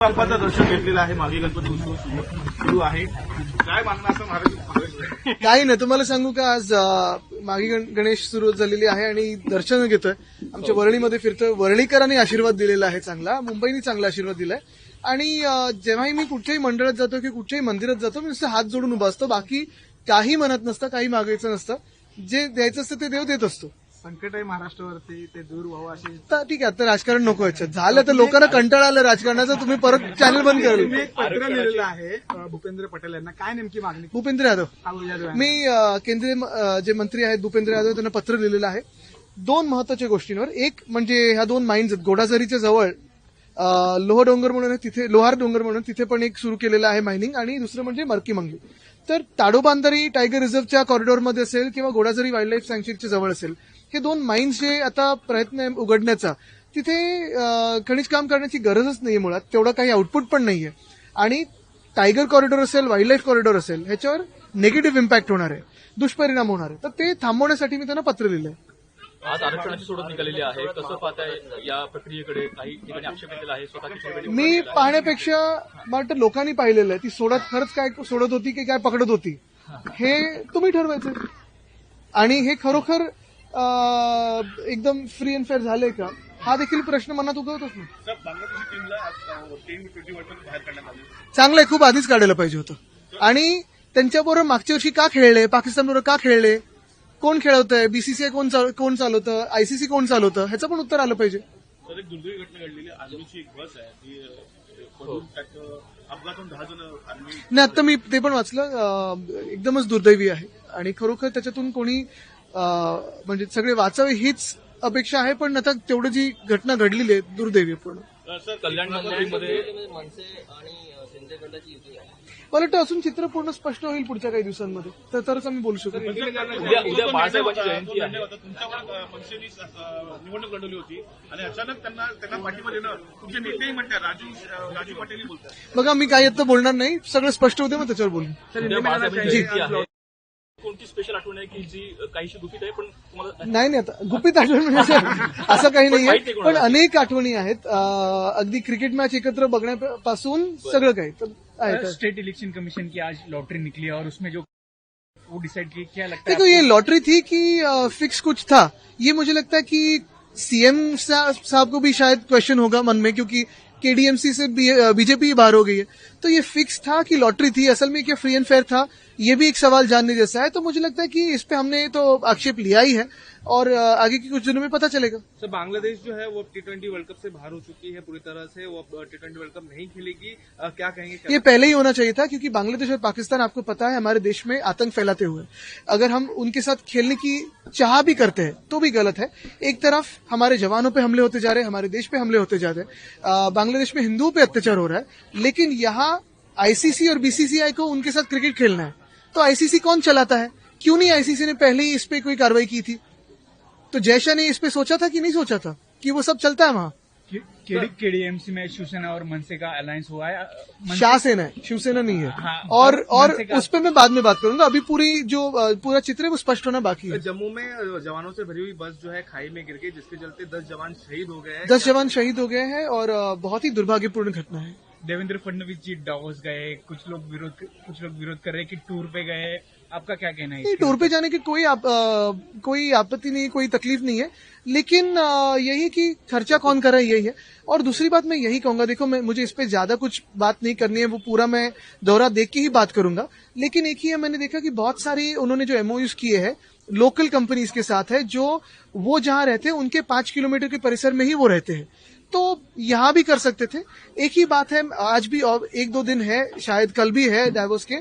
बाप्पाचं दर्शन घेतलेलं आहे. मागे गणपती उत्सव सुरू आहे. काय मागणं असं महाराज काही नाही. तुम्हाला सांगू का, आज मागी गणेश सुरू झालेली आहे आणि दर्शन घेतोय. आमच्या वरळीमध्ये फिरतोय. वरळीकरांनी आशीर्वाद दिलेला आहे चांगला, मुंबईने चांगला आशीर्वाद दिलाय. आणि जेव्हाही मी कुठच्याही मंडळात जातो की कुठच्याही मंदिरात जातो, मी नुसतं हात जोडून उभा असतो. बाकी काही म्हणत नसतं, काही मागायचं नसतं. जे द्यायचं असतं ते देव देत असतो. संकट आहे महाराष्ट्रावरती, ते दूर व्हावं अशी तर ठीक आहे, आता राजकारण नको याच्यात. झालं तर लोकांना कंटाळा आलं राजकारणाचा. तुम्ही परत चॅनल बंद तुम्ही करेल. एक पत्र लिहिलेलं आहे भूपेंद्र पटेल यांना. काय नेमकी मागणी? भूपेंद्र यादव, मी केंद्रीय जे मंत्री आहेत भूपेंद्र यादव, त्यांना पत्र लिहिलेलं आहे दोन महत्वाच्या गोष्टींवर. एक म्हणजे ह्या दोन माइन्स आहेत गोडाझरीच्या जवळ, लोहार डोंगर म्हणून तिथे पण एक सुरू केलेलं आहे मायनिंग. आणि दुसरं म्हणजे मरकी मंगली. तर ताडोबांधारी टायगर रिझर्व्हच्या कॉरिडॉरमध्ये असेल किंवा गोडाझरी वाईल्ड लाईफ सँक्च्युरीच्या जवळ असेल, हे दोन माइन्स जे आता प्रयत्न आहे उघडण्याचा, तिथे खनिज काम करण्याची गरजच नाहीये मुळात. तेवढं काही आउटपुट पण नाहीये. आणि टायगर कॉरिडॉर असेल, वाईल्ड लाईफ कॉरिडॉर असेल, ह्याच्यावर निगेटिव्ह इम्पॅक्ट होणार आहे, दुष्परिणाम होणार आहे. तर ते थांबवण्यासाठी मी त्यांना पत्र लिहिलंय. आज आरक्षणाची सोडत निघालेली आहे. कसं पाहताय या प्रक्रियेकडे? काही ठिकाणी आक्षेप केलेला आहे. स्वतः मी पाहण्यापेक्षा मला वाटतं लोकांनी पाहिलेलं आहे. ती खरंच काय सोडत होती की काय पकडत होती, हे तुम्ही ठरवायचं. आणि हे खरोखर एकदम फ्री अँड फेअर झालंय का, हा देखील प्रश्न मनात उगवतोच ना. बांगलादेशी टीमला T20 वर्ल्ड कप बाहेर काढण्यात आले. चांगलंय, खूप आधीच काढायला पाहिजे होतं. आणि त्यांच्याबरोबर मागच्या वर्षी का खेळले, पाकिस्तानबरोबर का खेळले, कोण खेळवतंय, बीसीसीआय कोण चालवतं, आयसीसी कोण चालवतं, ह्याचं पण उत्तर आलं पाहिजे. तर एक दुर्दैवी घटना घडलेली. आर्मीची एक बस आहे ती पडून त्यात अपघातून 10 जण आर्मी. नाही, आता मी ते पण वाचलं. एकदमच दुर्दैवी आहे. आणि खरोखर त्याच्यातून कोणी म्हणजे सगळे वाचावे हीच अपेक्षा आहे. पण आता तेवढं जी घटना घडलेली आहे दुर्दैवी पूर्ण. कल्याण मंडळीमध्ये मला वाटतं अजून चित्र पूर्ण स्पष्ट होईल पुढच्या काही दिवसांमध्ये, तरच आम्ही बोलू शकतो. उद्या बाळासाहेबांची जयंती आहे. तुमच्यावर मनसेनी निवडणूक लढवली होती आणि अचानक त्यांना पाठिंबा देणं तुमचे नेतेही म्हणतात, राजू पाटीलही बोलतात. बघा, मी काही आता बोलणार नाही. सगळं स्पष्ट होते, मग त्याच्यावर बोलू. उद्या बाळासाहेबांची जयंती आहे. कोणती स्पेशल आठवण आहे की जी काहीशी गुपित आहे पण तुम्हाला? नाही, आता गुपित आठवण म्हणजे असं काही नाहीये. पण अनेक आठवणी आहेत. अगदी क्रिकेट मॅच एकत्र बघण्यापासून सगळं काही आहे. स्टेट इलेक्शन कमीशन की आज लॉटरी निकली और उसमें जो वो डिसाइड किया, क्या लगता है देखो, ये लॉटरी थी कि फिक्स कुछ था, ये मुझे लगता है कि सीएम साहब को भी शायद क्वेश्चन होगा मन में, क्योंकि केडीएमसी से बीजेपी बाहर हो गई है. तो ये फिक्स था कि लॉटरी थी, असल में क्या फ्री एंड फेयर था, ये भी एक सवाल जानने जैसा है. तो मुझे लगता है कि इस पे हमने तो आक्षेप लिया ही है और आगे की कुछ दिनों में पता चलेगा. सर, बांग्लादेश जो है वो T20 वर्ल्ड कप से बाहर हो चुकी है पूरी तरह से. वो T20 वर्ल्ड कप नहीं खेलेगी. क्या कहेंगे? ये पहले ही होना चाहिए था, क्योंकि बांग्लादेश और पाकिस्तान, आपको पता है, हमारे देश में आतंक फैलाते हुए. अगर हम उनके साथ खेलने की चाह भी करते हैं तो भी गलत है. एक तरफ हमारे जवानों पे हमले होते जा रहे हैं, हमारे देश पे हमले होते जा रहे हैं. बांग्लादेश में हिंदुओं पे अत्याचार हो रहा है, लेकिन यहाँ आईसीसी और बीसीसीआई को उनके साथ क्रिकेट खेलना है. तो आईसीसी कौन चलाता है? क्यों नहीं आईसीसी ने पहले ही इस पे कोई कार्रवाई की थी? तो जयशाह ने इस पे सोचा था कि नहीं सोचा था कि वो सब चलता है वहां? केडीएमसी में शिवसेना और मनसे का अलायंस हुआ है. शाह सेना है, शिवसेना नहीं है. हाँ, और मनसे का- उस पर मैं बाद में बात करूंगा. अभी पूरा चित्र है वो स्पष्ट होना बाकी है. जम्मू में जवानों से भरी हुई बस जो है खाई में गिर गई, जिसके चलते 10 जवान शहीद हो गए हैं. 10 जवान शहीद हो गए हैं और बहुत ही दुर्भाग्यपूर्ण घटना है. देवेंद्र फडणवीस जी डावोस गए, कुछ लोग विरोध कर रहे हैं कि टूर पे गए. आपका क्या कहना है? नहीं, टूर पे जाने की कोई आपत्ति नहीं, कोई तकलीफ नहीं है. लेकिन यही कि खर्चा कौन कर रहा है, यही है. और दूसरी बात मैं यही कहूंगा, देखो, मुझे इस पे ज्यादा कुछ बात नहीं करनी है, वो पूरा मैं दौरा देख के ही बात करूंगा. लेकिन एक ही है, मैंने देखा कि बहुत सारी उन्होंने जो एमओयूज किए हैं लोकल कंपनीज के साथ है, जो वो जहां रहते हैं उनके 5 किलोमीटर के परिसर में ही वो रहते हैं. तो यहां भी कर सकते थे. एक ही बात है, आज भी और 1-2 दिन है, शायद कल भी है डाइवोर्स के.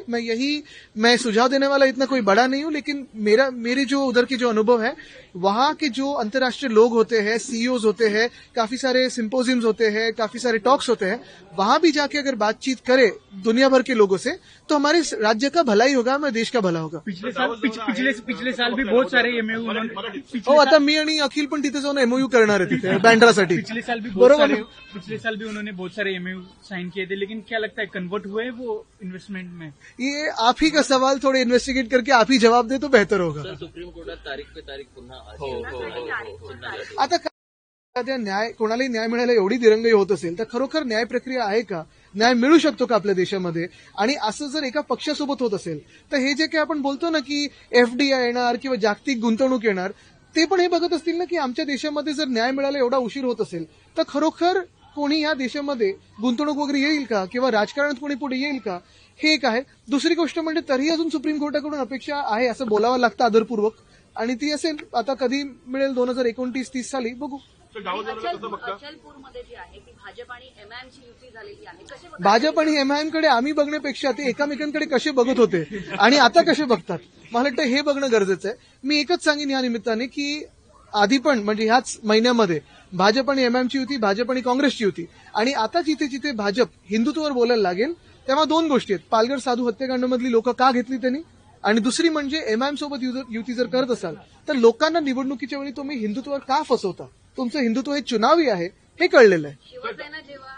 मैं सुझाव देने वाला इतना कोई बड़ा नहीं हूं, लेकिन मेरे जो उधर के जो अनुभव है, वहां के जो अंतर्राष्ट्रीय लोग होते हैं, सीईओज होते हैं, काफी सारे सिंपोजियम्स होते हैं, काफी सारे टॉक्स होते हैं, वहां भी जाके अगर बातचीत करे दुनिया भर के लोगों से, तो हमारे राज्य का भला ही होगा, हमारे देश का भला होगा. पिछले साल भी बहुत सारे एमओयू आता मी आणि अखिल पण तिथे जाऊन एमओयू करणार आहे तिथे बँड्रासाठी. पिछले साल भी उन्होंने बहुत सारे एमओयू साइन किए थे, लेकिन क्या लगता है कन्वर्ट हुए वो इन्वेस्टमेंट में? ये आप ही का सवाल, थोड़े इन्वेस्टिगेट करके आप ही जवाब दे तो बेहतर होगा. सुप्रीम कोर्टात तारीख पे तारीख पुन्हा आता एखाद्या न्याय कोणालाही न्याय मिळायला एवढी दिरंगाई होत असेल तर खरोखर न्याय प्रक्रिया आहे का, न्याय मिळू शकतो का आपल्या देशामध्ये? आणि असं जर एका पक्षासोबत होत असेल तर हे जे काही आपण बोलतो ना की एफडीआय येणार किंवा जागतिक गुंतवणूक येणार, ते पण हे बघत असतील ना की आमच्या देशामध्ये जर न्याय मिळायला एवढा उशीर होत असेल तर खरोखर कोणी या देशामध्ये गुंतवणूक वगैरे येईल का किंवा राजकारणात कोणी पुढे येईल का, हे एक आहे. दुसरी गोष्ट म्हणजे तरीही अजून सुप्रीम कोर्टाकडून अपेक्षा आहे असं बोलावं लागतं आदरपूर्वक, आणि ती असेल आता कधी मिळेल 2029-30 साली बघू. तर डावलदाराला कसं बघता? अचलपूरमध्ये जी आहे ती भाजप आणि एमआयएमची युती झालेली आहे, कसे बघता? भाजप आणि एमआयएमकडे आम्ही बघण्यापेक्षा ते एकामेकांकडे कसे बघत होते आणि आता कसे बघतात, मला वाटतं हे बघणं गरजेचं आहे. मी एकच सांगेन या निमित्ताने की आधी पण म्हणजे ह्याच महिन्यामध्ये भाजप आणि एमआयएमची युती, भाजप आणि काँग्रेसची युती, आणि आता जिथे जिथे भाजप हिंदुत्वावर बोलायला लागेल तेव्हा दोन गोष्टी आहेत. पालघर साधू हत्याकांडामधली लोक का घेतली त्यांनी, आणि दुसरी म्हणजे एमआयएम सोबत युती जर करत असाल तर लोकांना निवडणुकीच्या वेळी तुम्ही हिंदुत्वावर का फसवता, तुमचं हिंदुत्व हे चुनावी आहे हे कळलेलं आहे. शिवसेना जेव्हा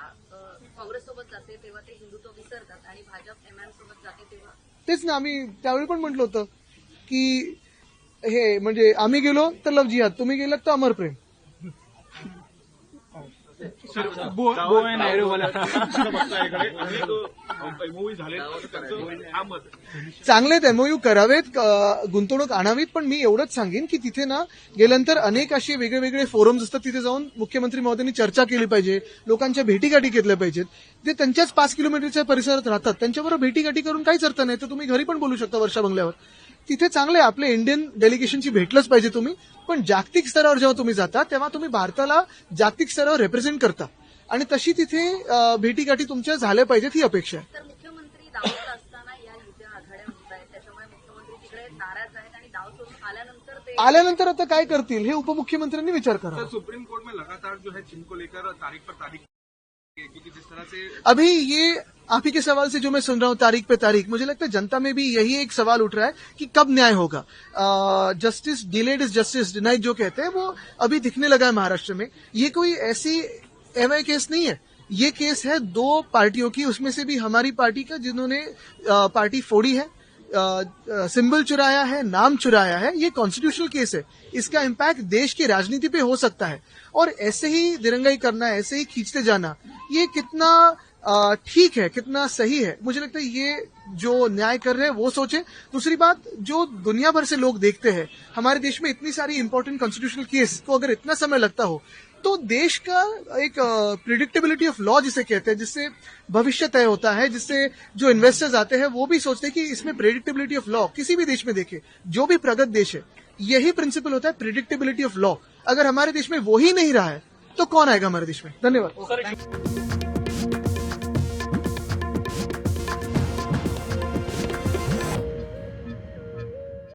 काँग्रेससोबत जाते तेव्हा ते हिंदुत्व विसरतात आणि भाजप एमआयएम सोबत जाते तेव्हा तेच ना, आम्ही त्यावेळी पण म्हटलं होतं की हे म्हणजे आम्ही गेलो तर लव जिहाद, तुम्ही गेलात तर अमर प्रेम. बो एंड एरो वाला कसं बघता याकडे? अनेक मूवी झाले, त्यांचं हा मत आहे. चांगलेत एमओयू करावेत, गुंतवणूक आणावीत, पण मी एवढंच सांगेन की तिथे ना गेल्यानंतर अनेक असे वेगळे वेगळे फोरम्स असतात, तिथे जाऊन मुख्यमंत्री महोदयांनी चर्चा केली पाहिजे, लोकांच्या भेटीगाठी घेतल्या पाहिजेत. ते त्यांच्याच 5 किलोमीटरच्या परिसरात राहतात, त्यांच्याबरोबर भेटीगाठी करून काहीच अर्थ नाही, तर तुम्ही घरी पण बोलू शकता वर्षा बंगल्यावर. तिथे चांगले आपले इंडियन डेलिगेशनची भेटलंच पाहिजे तुम्ही, पण जागतिक स्तरावर जेव्हा तुम्ही जाता तेव्हा तुम्ही भारताला जागतिक स्तरावर रिप्रेझेंट करता, आणि तशी तिथे भेटीगाठी तुमच्या झाल्या पाहिजेत ही अपेक्षा आहे. तर मुख्यमंत्री दावत असताना या युत्या आघाड्या होत आहेत, त्याच्यामुळे मुख्यमंत्री तिकडे नाराज आहेत आणि दाव सोडून आल्यानंतर आता काय करतील हे उपमुख्यमंत्र्यांनी विचार करा. सर, सुप्रीम कोर्ट में लगातार जो है चिन्ह को लेकर तारीख पर तारीख, क्योंकि जिस तरह से अभी ये आप ही के सवाल से जो मैं सुन रहा हूं तारीख पे तारीख, मुझे लगता है जनता में भी यही एक सवाल उठ रहा है कि कब न्याय होगा. Justice delayed is justice denied जो कहते हैं वो अभी दिखने लगा है महाराष्ट्र में. ये कोई ऐसी एमआई केस नहीं है, ये केस है 2 पार्टियों की, उसमें से भी हमारी पार्टी का जिन्होंने पार्टी फोड़ी है, सिंबल चुराया है, नाम चुराया है. ये कॉन्स्टिट्यूशनल केस है, इसका इम्पैक्ट देश की राजनीति पे हो सकता है. और ऐसे ही दिरंगाई करना, ऐसे ही खींचते जाना, ये कितना ठीक है, कितना सही है, मुझे लगता है ये जो न्याय कर रहे हैं वो सोचे. दूसरी बात, जो दुनिया भर से लोग देखते हैं हमारे देश में इतनी सारी इंपॉर्टेंट कॉन्स्टिट्यूशनल केस को अगर इतना समय लगता हो तो देश का एक प्रिडिक्टेबिलिटी ऑफ लॉ जिसे कहते हैं, जिससे भविष्य तय होता है, जिससे जो इन्वेस्टर्स आते हैं वो भी सोचते हैं कि इसमें प्रिडिक्टेबिलिटी ऑफ लॉ, किसी भी देश में देखे जो भी प्रगत देश है यही प्रिंसिपल होता है, प्रिडिक्टेबिलिटी ऑफ लॉ. अगर हमारे देश में वो ही नहीं रहा है तो कौन आएगा हमारे देश में. धन्यवाद.